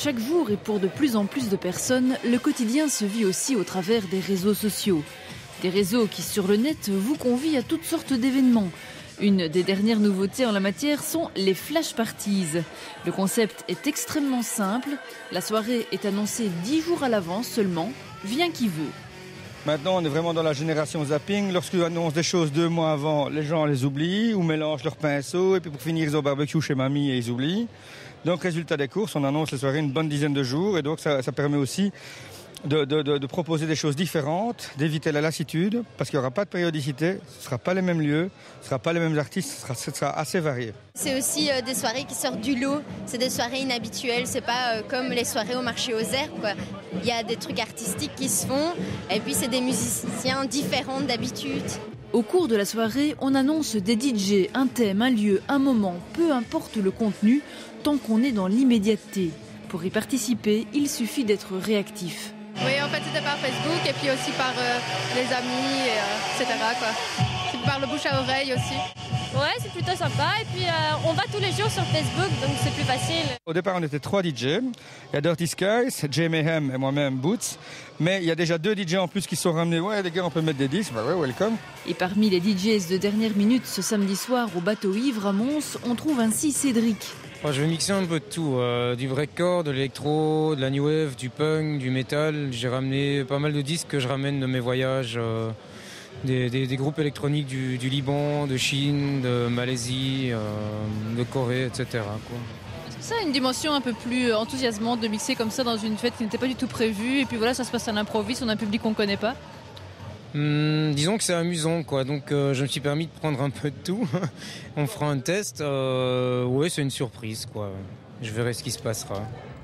Chaque jour et pour de plus en plus de personnes, le quotidien se vit aussi au travers des réseaux sociaux. Des réseaux qui, sur le net, vous convient à toutes sortes d'événements. Une des dernières nouveautés en la matière sont les flash parties. Le concept est extrêmement simple. La soirée est annoncée 10 jours à l'avance seulement. Vient qui veut. Maintenant, on est vraiment dans la génération zapping. Lorsqu'ils annoncent des choses 2 mois avant, les gens les oublient ou mélangent leurs pinceaux. Et puis pour finir, ils ont barbecue chez mamie et ils oublient. Donc, résultat des courses, on annonce les soirées une bonne dizaine de jours. Et donc, ça permet aussi de proposer des choses différentes, d'éviter la lassitude, parce qu'il n'y aura pas de périodicité, ce ne sera pas les mêmes lieux, ce ne sera pas les mêmes artistes, ce sera assez varié. C'est aussi des soirées qui sortent du lot, c'est des soirées inhabituelles, c'est pas comme les soirées au marché aux herbes, quoi. Il y a des trucs artistiques qui se font, et puis c'est des musiciens différents d'habitude. Au cours de la soirée, on annonce des DJ, un thème, un lieu, un moment, peu importe le contenu, tant qu'on est dans l'immédiateté. Pour y participer, il suffit d'être réactif. Oui, en fait, c'était par Facebook et puis aussi par les amis, etc. quoi. C'est par le bouche à oreille aussi. Ouais, c'est plutôt sympa. Et puis, on va tous les jours sur Facebook, donc c'est plus facile. Au départ, on était 3 DJ. Il y a Dirty Skies, Jay Mayhem et moi-même, Boots. Mais il y a déjà 2 DJ en plus qui sont ramenés. Ouais, les gars, on peut mettre des disques. Bah ouais, welcome. Et parmi les DJs de dernière minute ce samedi soir au Bateau Ivre à Mons, on trouve ainsi Cédric. Je vais mixer un peu de tout, du breakcore, de l'électro, de la new wave, du punk, du métal. J'ai ramené pas mal de disques que je ramène de mes voyages, des groupes électroniques du Liban, de Chine, de Malaisie, de Corée, etc. quoi. Est-ce que ça a une dimension un peu plus enthousiasmante de mixer comme ça dans une fête qui n'était pas du tout prévue et puis voilà, ça se passe à l'improviste, on a un public qu'on ne connaît pas? Disons que c'est amusant, quoi. Donc je me suis permis de prendre un peu de tout. On fera un test. Ouais, c'est une surprise, quoi. Je verrai ce qui se passera.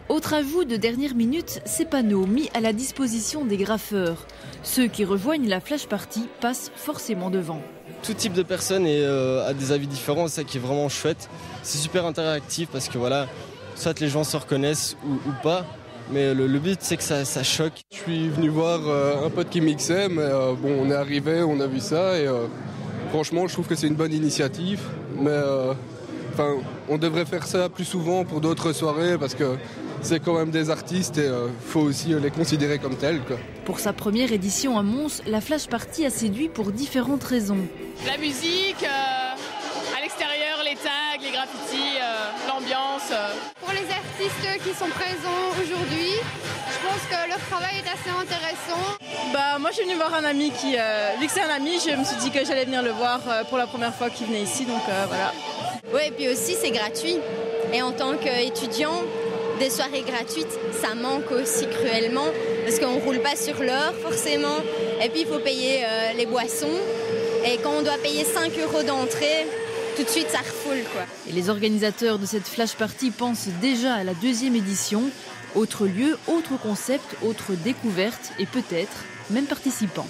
Autre ajout de dernière minute, ces panneaux mis à la disposition des graffeurs. Ceux qui rejoignent la flash party passent forcément devant. Tout type de personnes a des avis différents, c'est ça qui est vraiment chouette. C'est super interactif parce que voilà, soit les gens se reconnaissent ou pas. Mais le but, c'est que ça choque. Je suis venu voir un pote qui mixait, mais bon, on est arrivé, on a vu ça et franchement, je trouve que c'est une bonne initiative. Mais on devrait faire ça plus souvent pour d'autres soirées parce que c'est quand même des artistes et faut aussi les considérer comme tels, quoi. Pour sa première édition à Mons, la flash party a séduit pour différentes raisons. La musique, à l'extérieur, les tags, les graffitis, l'ambiance. Pour les artistes qui sont présents aujourd'hui, je pense que leur travail est assez intéressant. Moi je suis venue voir un ami qui, vu que c'est un ami, je me suis dit que j'allais venir le voir pour la première fois qu'il venait ici, donc voilà. Oui, et puis aussi c'est gratuit. Et en tant qu'étudiant, des soirées gratuites, ça manque aussi cruellement, parce qu'on ne roule pas sur l'or forcément, et puis il faut payer les boissons, et quand on doit payer 5 € d'entrée, tout de suite ça refoule, quoi. Et les organisateurs de cette flash party pensent déjà à la 2e édition. Autre lieu, autre concept, autre découverte et peut-être même participants.